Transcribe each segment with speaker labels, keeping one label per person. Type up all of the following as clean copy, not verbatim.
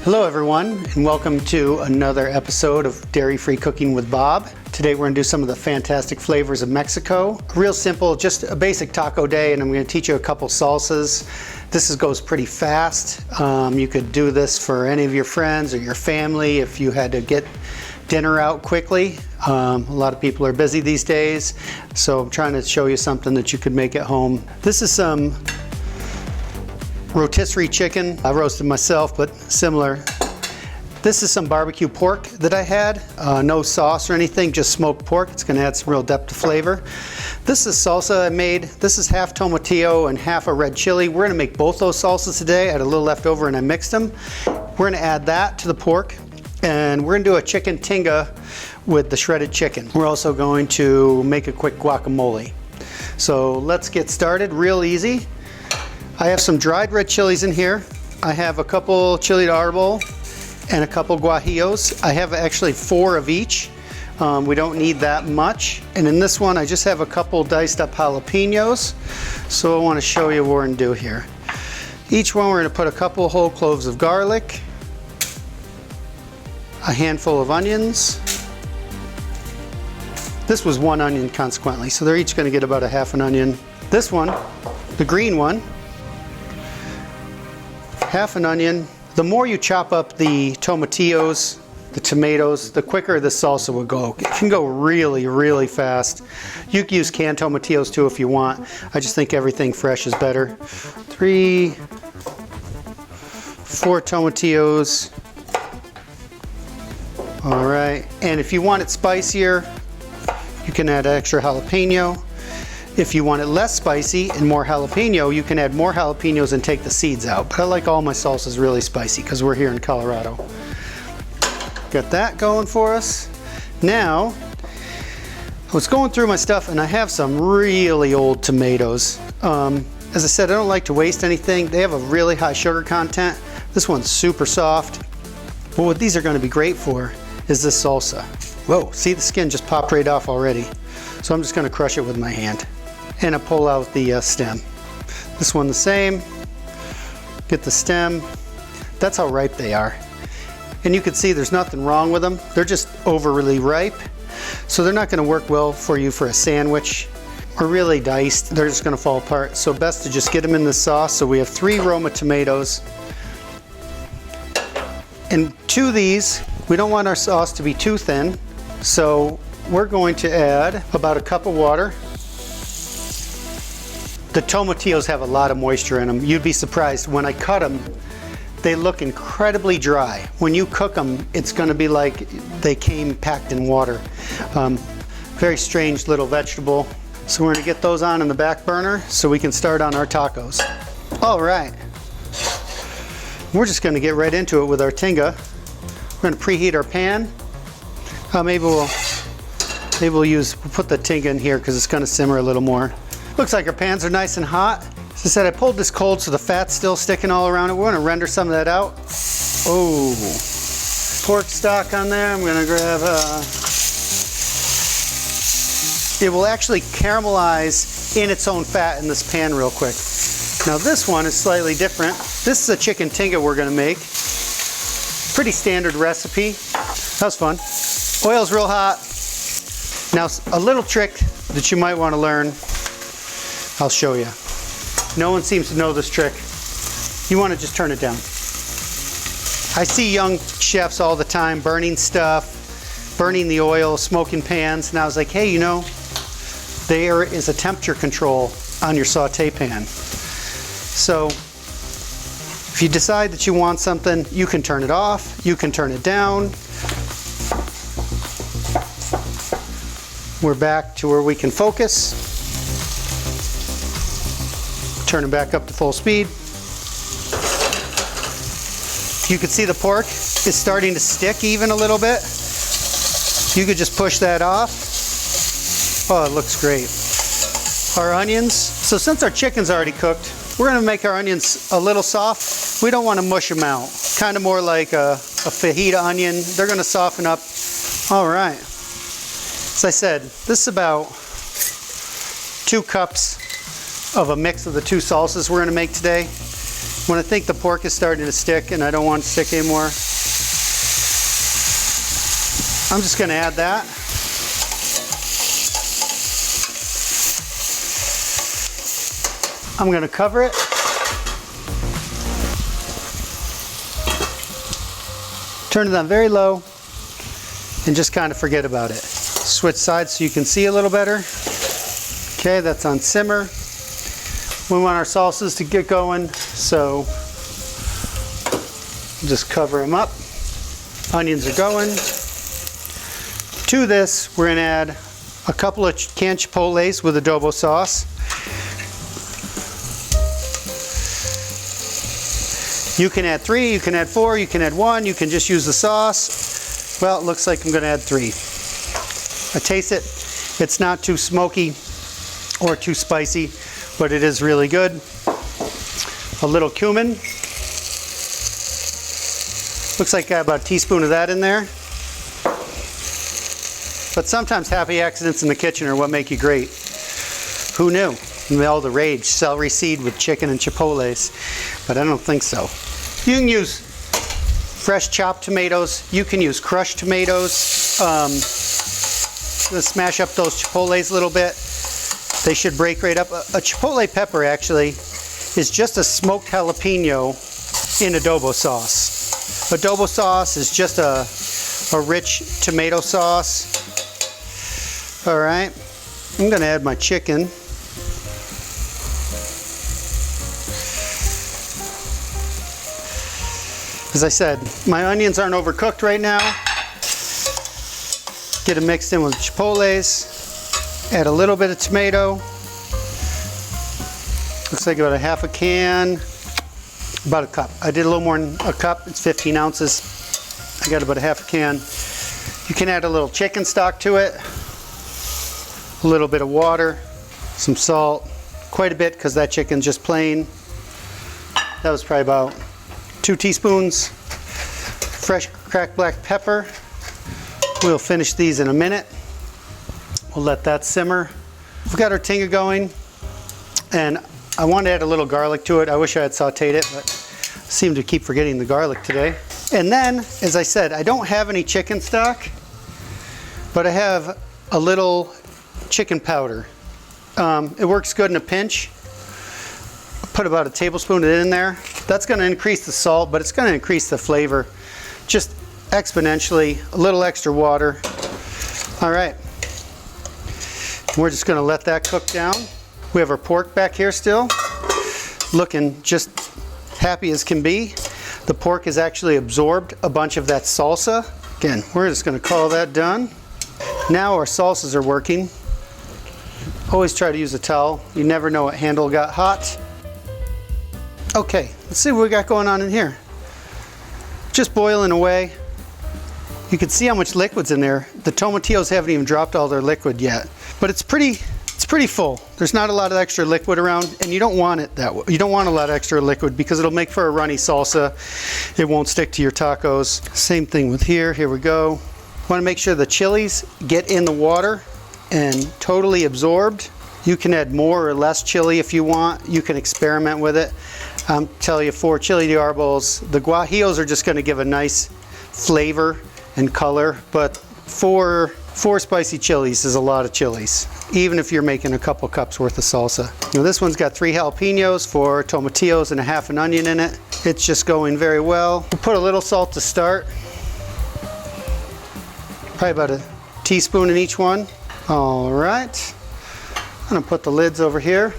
Speaker 1: Hello everyone, and welcome to another episode of Dairy-Free Cooking with Bob. Today we're going to do some of the fantastic flavors of Mexico. Real simple, just a basic taco day, and I'm going to teach you a couple salsas. This goes pretty fast. You could do this for any of your friends or your family if you had to get dinner out quickly. A lot of people are busy these days, so I'm trying to show you something that you could make at home. This is some rotisserie chicken. I roasted myself, but similar. This is some barbecue pork that I had. No sauce or anything, just smoked pork. It's going to add some real depth of flavor. This is salsa I made. This is half tomatillo and half a red chili. We're going to make both those salsas today. I had a little left over and I mixed them. We're going to add that to the pork, and we're going to do a chicken tinga with the shredded chicken. We're also going to make a quick guacamole. So let's get started. Real easy. I have some dried red chilies in here. I have a couple chili de árbol and a couple guajillos. I have actually 4 of each. We don't need that much. And in this one, I just have a couple diced up jalapenos. So I want to show you what we're going to do here. Each one, we're going to put a couple whole cloves of garlic, a handful of onions. This was 1 onion consequently, so they're each going to get about a half an onion. This one, the green one, half an onion. The more you chop up the tomatillos, the tomatoes, the quicker the salsa will go. It can go really, really fast. You can use canned tomatillos too if you want. I just think everything fresh is better. 3, 4 tomatillos. All right, and if you want it spicier, you can add extra jalapeno. If you want it less spicy and more jalapeno, you can add more jalapenos and take the seeds out. But I like all my salsas really spicy because we're here in Colorado. Got that going for us. Now, I was going through my stuff and I have some really old tomatoes. As I said, I don't like to waste anything. They have a really high sugar content. This one's super soft. But what these are going to be great for is this salsa. Whoa, see the skin just popped right off already. So I'm just going to crush it with my hand. And I pull out the stem. This one the same. Get the stem. That's how ripe they are. And you can see there's nothing wrong with them. They're just overly ripe. So they're not going to work well for you for a sandwich, or really diced. They're just going to fall apart. So best to just get them in the sauce. So we have 3 Roma tomatoes. And to these, we don't want our sauce to be too thin. So we're going to add about a cup of water. The tomatillos have a lot of moisture in them. You'd be surprised. When I cut them, they look incredibly dry. When you cook them, it's going to be like they came packed in water. Very strange little vegetable. So we're going to get those on in the back burner so we can start on our tacos. All right. We're just going to get right into it with our tinga. We're going to preheat our pan. Maybe we'll put the tinga in here because it's going to simmer a little more. Looks like our pans are nice and hot. As I said, I pulled this cold so the fat's still sticking all around it. We're going to render some of that out. Oh, pork stock on there. I'm going to grab it will actually caramelize in its own fat in this pan real quick. Now this one is slightly different. This is a chicken tinga we're going to make. Pretty standard recipe. That was fun. Oil's real hot. Now a little trick that you might want to learn, I'll show you. No one seems to know this trick. You want to just turn it down. I see young chefs all the time burning stuff, burning the oil, smoking pans, and I was like, hey, you know, there is a temperature control on your saute pan. So if you decide that you want something, you can turn it off, you can turn it down. We're back to where we can focus. Turn it back up to full speed. You can see the pork is starting to stick even a little bit. You could just push that off. Oh, it looks great. Our onions. So since our chicken's already cooked, we're going to make our onions a little soft. We don't want to mush them out. Kind of more like a fajita onion. They're going to soften up. All right. As I said, this is about 2 cups of a mix of the 2 salsas we're going to make today. When I think the pork is starting to stick and I don't want it to stick anymore, I'm just going to add that. I'm going to cover it. Turn it on very low and just kind of forget about it. Switch sides so you can see a little better. Okay, that's on simmer. We want our salsas to get going, so just cover them up. Onions are going. To this, we're going to add a couple of canned chipotles with adobo sauce. You can add 3, you can add 4, you can add 1, you can just use the sauce. Well, it looks like I'm going to add 3. I taste it. It's not too smoky or too spicy, but it is really good. A little cumin. Looks like I got about a teaspoon of that in there. But sometimes happy accidents in the kitchen are what make you great. Who knew? All the rage, celery seed with chicken and chipotles, but I don't think so. You can use fresh chopped tomatoes. You can use crushed tomatoes. Let's smash up those chipotles a little bit. They should break right up. A chipotle pepper actually is just a smoked jalapeno in adobo sauce. Adobo sauce is just a rich tomato sauce. All right, I'm gonna add my chicken. As I said, my onions aren't overcooked right now. Get them mixed in with chipotles. Add a little bit of tomato. Looks like about a half a can. About a cup. I did a little more than a cup. It's 15 ounces. I got about a half a can. You can add a little chicken stock to it. A little bit of water. Some salt. Quite a bit because that chicken's just plain. That was probably about 2 teaspoons. Fresh cracked black pepper. We'll finish these in a minute. We'll let that simmer. We've got our tinga going, and I want to add a little garlic to it. I wish I had sauteed it, but I seem to keep forgetting the garlic today. And then, as I said, I don't have any chicken stock, but I have a little chicken powder. It works good in a pinch. Put about a tablespoon of it in there. That's going to increase the salt, but it's going to increase the flavor just exponentially. A little extra water. All right. We're just going to let that cook down. We have our pork back here still, looking just happy as can be. The pork has actually absorbed a bunch of that salsa. Again, we're just going to call that done. Now our salsas are working. Always try to use a towel. You never know what handle got hot. Okay, let's see what we got going on in here. Just boiling away. You can see how much liquid's in there. The tomatillos haven't even dropped all their liquid yet, but it's pretty full. There's not a lot of extra liquid around, and you don't want it that way. You don't want a lot of extra liquid because it'll make for a runny salsa. It won't stick to your tacos. Same thing with here. Here we go. Want to make sure the chilies get in the water and totally absorbed. You can add more or less chili if you want. You can experiment with it. I'm telling you, 4 chili de arbos. The guajillos are just going to give a nice flavor and color, but 4 spicy chilies is a lot of chilies, even if you're making a couple cups worth of salsa. Now this one's got 3 jalapenos, 4 tomatillos, and a half an onion in it. It's just going very well. We'll put a little salt to start. Probably about a teaspoon in each one. All right. I'm gonna put the lids over here.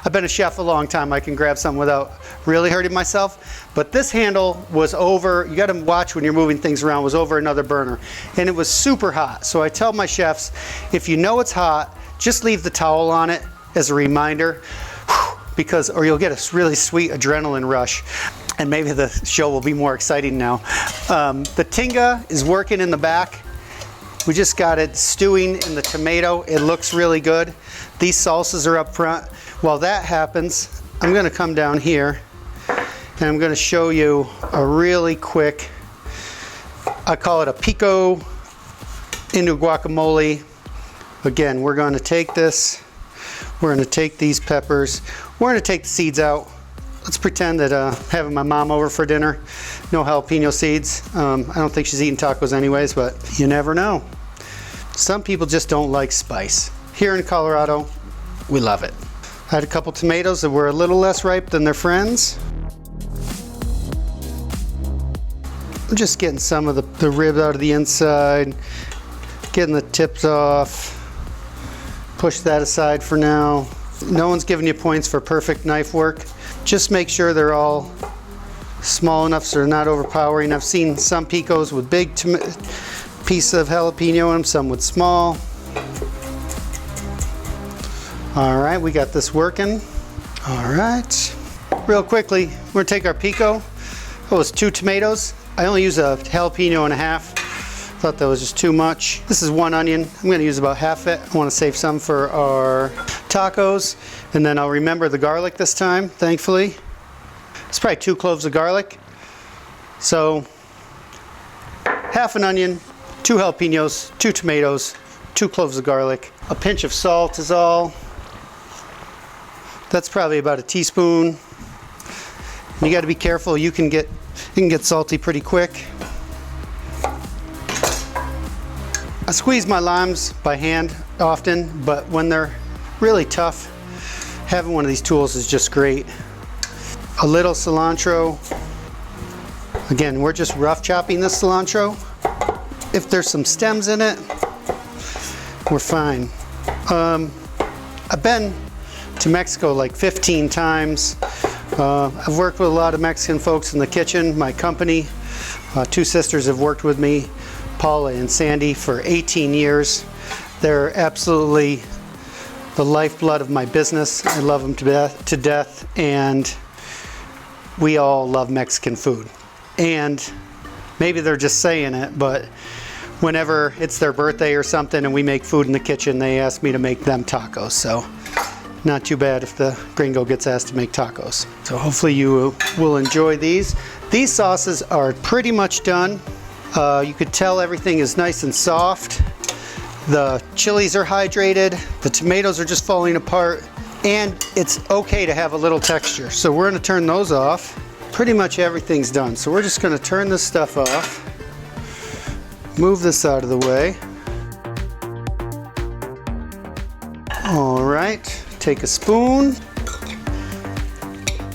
Speaker 1: I've been a chef a long time. I can grab something without really hurting myself. But this handle was over, you gotta watch when you're moving things around, was over another burner. And it was super hot. So I tell my chefs, if you know it's hot, just leave the towel on it as a reminder, because, or you'll get a really sweet adrenaline rush. And maybe the show will be more exciting now. The tinga is working in the back. We just got it stewing in the tomato. It looks really good. These salsas are up front. While that happens, I'm gonna come down here and I'm gonna show you a really quick, I call it a pico into guacamole. Again, we're gonna take this, we're gonna take these peppers, we're gonna take the seeds out. let's pretend that having my mom over for dinner, no jalapeno seeds. I don't think she's eating tacos anyways, but you never know. Some people just don't like spice. Here in Colorado, we love it. I had a couple tomatoes that were a little less ripe than their friends. I'm just getting some of the rib out of the inside, getting the tips off. Push that aside for now. No one's giving you points for perfect knife work. Just make sure they're all small enough so they're not overpowering. I've seen some picos with big pieces of jalapeno in them, some with small. All right, we got this working. All right, real quickly, we're gonna take our pico. That was 2 tomatoes. I only use a jalapeno and a half. Thought that was just too much. This is 1 onion. I'm gonna use about half it. I wanna save some for our tacos, and then I'll remember the garlic this time, thankfully. It's probably 2 cloves of garlic. So, half an onion, 2 jalapenos, 2 tomatoes, 2 cloves of garlic. A pinch of salt is all. That's probably about a teaspoon. You gotta be careful, you can get salty pretty quick. I squeeze my limes by hand often, but when they're really tough, having one of these tools is just great. A little cilantro. Again, we're just rough chopping this cilantro. If there's some stems in it, we're fine. I've been to Mexico like 15 times. I've worked with a lot of Mexican folks in the kitchen. My company, 2 sisters have worked with me, Paula and Sandy, for 18 years. They're absolutely the lifeblood of my business. I love them to death, and we all love Mexican food. And maybe they're just saying it, but whenever it's their birthday or something and we make food in the kitchen, they ask me to make them tacos. So not too bad if the gringo gets asked to make tacos. So hopefully you will enjoy these. These sauces are pretty much done. You could tell everything is nice and soft. The chilies are hydrated. The tomatoes are just falling apart. And it's okay to have a little texture. So we're gonna turn those off. Pretty much everything's done. So we're just gonna turn this stuff off. Move this out of the way. All right, take a spoon.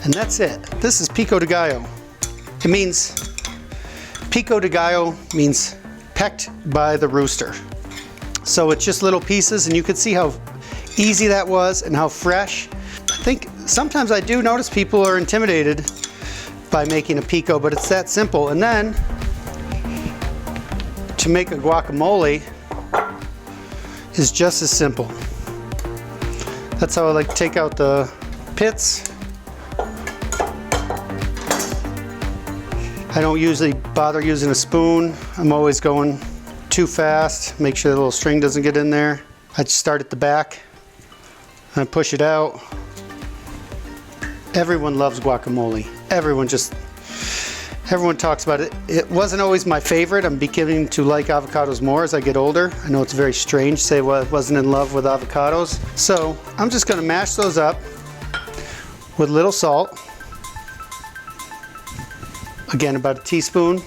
Speaker 1: And that's it. This is pico de gallo. It means, pico de gallo means pecked by the rooster. So it's just little pieces, and you can see how easy that was and how fresh. I think sometimes I do notice people are intimidated by making a pico, but it's that simple. And then to make a guacamole is just as simple. That's how I like to take out the pits. I don't usually bother using a spoon. I'm always going too fast. Make sure the little string doesn't get in there. I just start at the back and I push it out. Everyone loves guacamole. Everyone talks about it. It wasn't always my favorite. I'm beginning to like avocados more as I get older. I know it's very strange to say, well, I wasn't in love with avocados. So I'm just gonna mash those up with a little salt. Again, about a teaspoon.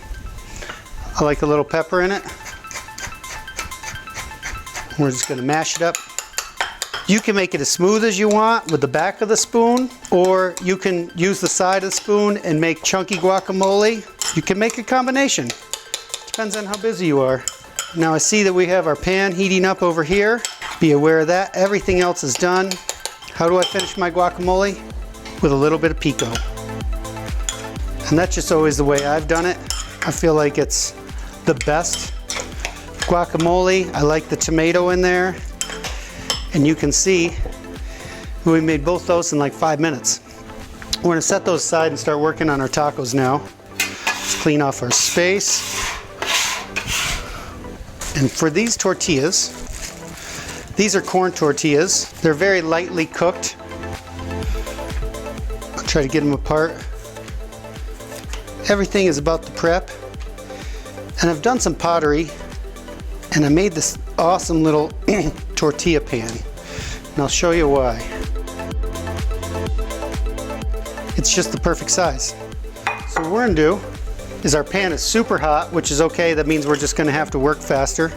Speaker 1: I like a little pepper in it. We're just gonna mash it up. You can make it as smooth as you want with the back of the spoon, or you can use the side of the spoon and make chunky guacamole. You can make a combination. Depends on how busy you are. Now I see that we have our pan heating up over here. Be aware of that. Everything else is done. How do I finish my guacamole? With a little bit of pico. And that's just always the way I've done it. I feel like it's the best guacamole. I like the tomato in there. And you can see we made both those in like 5 minutes. We're gonna set those aside and start working on our tacos now. Let's clean off our space. And for these tortillas, these are corn tortillas. They're very lightly cooked. I'll try to get them apart. Everything is about the prep. And I've done some pottery, and I made this awesome little tortilla pan. And I'll show you why. It's just the perfect size. So what we're gonna do is our pan is super hot, which is okay. That means we're just gonna have to work faster.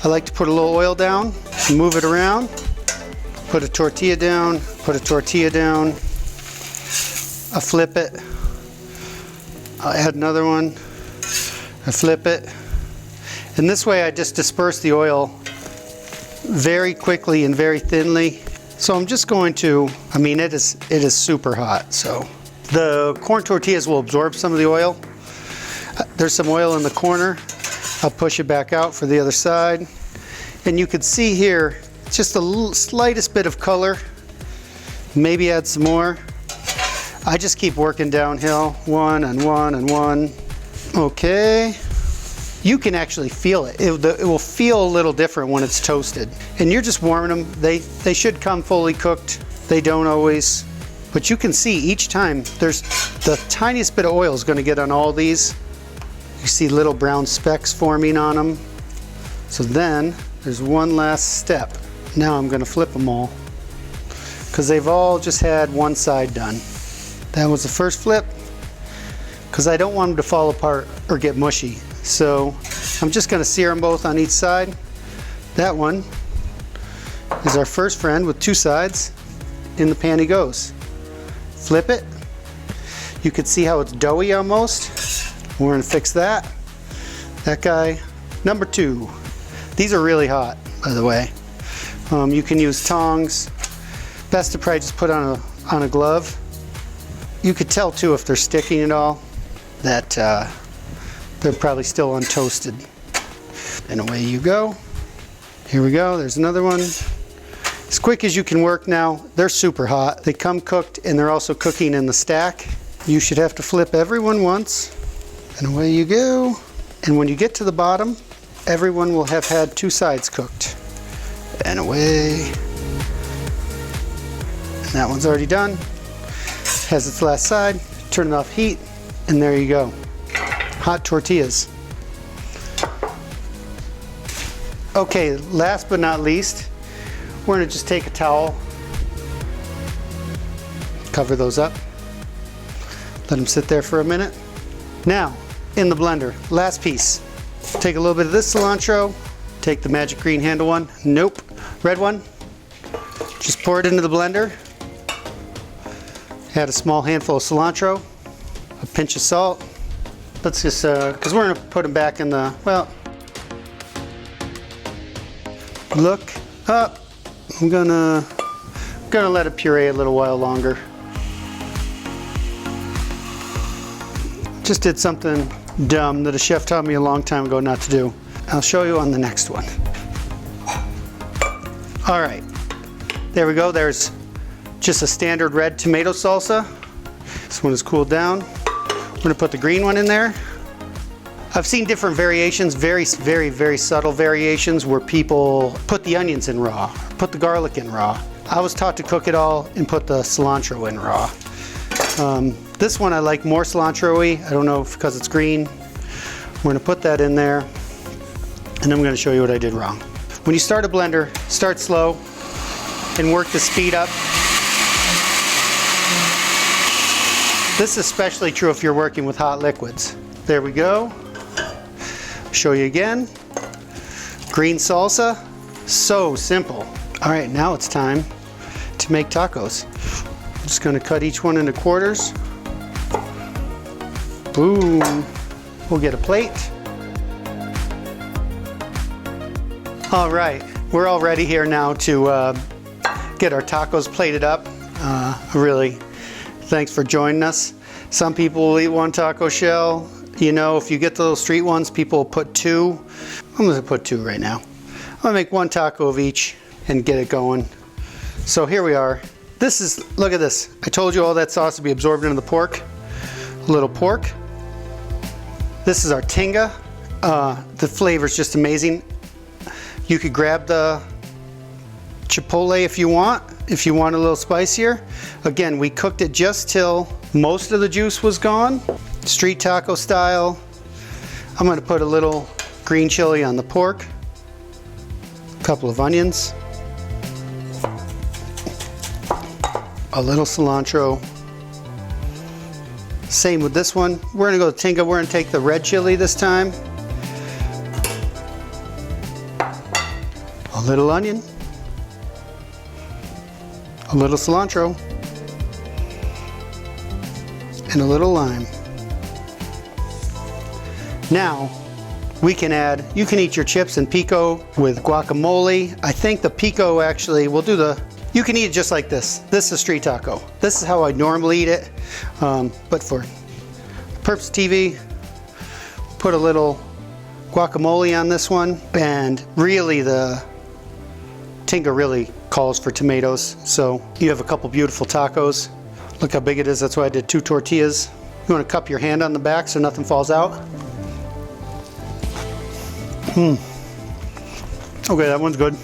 Speaker 1: I like to put a little oil down, move it around, put a tortilla down, put a tortilla down. I flip it. I'll add another one. I flip it. And this way I just disperse the oil very quickly and very thinly. So I'm just going to, I mean, it is super hot. So the corn tortillas will absorb some of the oil. There's some oil in the corner. I'll push it back out for the other side. And you can see here, just the slightest bit of color. Maybe add some more. I just keep working downhill, one and one and one. Okay. You can actually feel it. It will feel a little different when it's toasted. And you're just warming them. They should come fully cooked. They don't always. But you can see each time there's the tiniest bit of oil is going to get on all these. You see little brown specks forming on them. So then there's one last step. Now I'm going to flip them all because they've all just had one side done. That was the first flip because I don't want them to fall apart or get mushy. So I'm just going to sear them both on each side. That one is our first friend with two sides. In the pan he goes. Flip it. You can see how it's doughy almost. We're going to fix that. That guy, number two. These are really hot, by the way. You can use tongs. Best to probably just put on a glove. You could tell too if they're sticking at all that they're probably still untoasted. And away you go. Here we go, there's another one. As quick as you can work now, they're super hot. They come cooked and they're also cooking in the stack. You should have to flip everyone once. And away you go. And when you get to the bottom, everyone will have had two sides cooked. And away. And that one's already done. Has its last side. Turn it off heat, and there you go. Hot tortillas. Okay, last but not least, we're gonna just take a towel, cover those up, let them sit there for a minute. Now, in the blender, last piece. Take a little bit of this cilantro, take the magic green handle one, nope, red one. Just pour it into the blender. Add a small handful of cilantro, a pinch of salt. Let's just, because we're gonna put them back in the, well, look up. I'm gonna let it puree a little while longer. Just did something dumb that a chef taught me a long time ago not to do. I'll show you on the next one. All right, there we go. There's just a standard red tomato salsa. This one is cooled down. We're gonna put the green one in there. I've seen different variations, very subtle variations where people put the onions in raw, put the garlic in raw. I was taught to cook it all and put the cilantro in raw. This one I like more cilantro-y. I don't know if because it's green. We're gonna put that in there and I'm gonna show you what I did wrong. When you start a blender, start slow and work the speed up. This is especially true if you're working with hot liquids. There we go. Show you again. Green salsa, so simple. All right, now it's time to make tacos. I'm just gonna cut each one into quarters. Boom. We'll get a plate. All right, we're all ready here now to get our tacos plated up. Really, thanks for joining us. Some people will eat one taco shell. You know, if you get the little street ones, people will put two. I'm gonna put two right now. I'm gonna make one taco of each and get it going. So here we are. This is, look at this. I told you all that sauce would be absorbed into the pork. A little pork. This is our tinga. The flavor is just amazing. You could grab the chipotle if you want a little spicier. Again, we cooked it just till most of the juice was gone. Street taco style. I'm gonna put a little green chili on the pork, a couple of onions, a little cilantro, Same with this one. We're gonna go with tinga. We're gonna take the red chili this time. A little onion. A little cilantro. And a little lime. Now, we can add, you can eat your chips and pico with guacamole. I think the pico actually, you can eat it just like this. This is a street taco. This is how I normally eat it. But for purpose of TV, put a little guacamole on this one. And really the tinga really calls for tomatoes. So you have a couple beautiful tacos. Look how big it is. That's why I did 2 tortillas. You want to cup your hand on the back so nothing falls out. Okay, that one's good.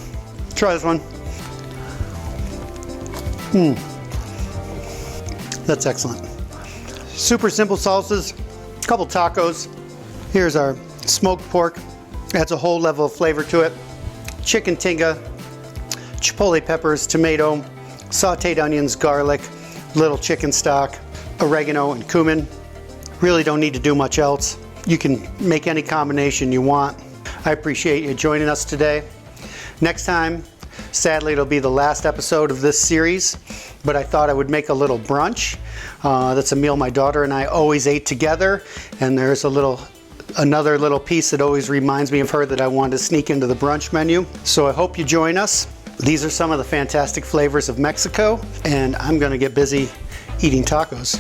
Speaker 1: Try this one. That's excellent. Super simple salsas, a couple tacos. Here's our smoked pork. Adds a whole level of flavor to it. Chicken tinga, chipotle peppers, tomato, sauteed onions, garlic, little chicken stock, oregano, and cumin. Really don't need to do much else. You can make any combination you want. I appreciate you joining us today. Next time, sadly, it'll be the last episode of this series, but I thought I would make a little brunch. That's a meal my daughter and I always ate together, and there's another little piece that always reminds me of her that I wanted to sneak into the brunch menu. So I hope you join us. These are some of the fantastic flavors of Mexico, and I'm gonna get busy eating tacos.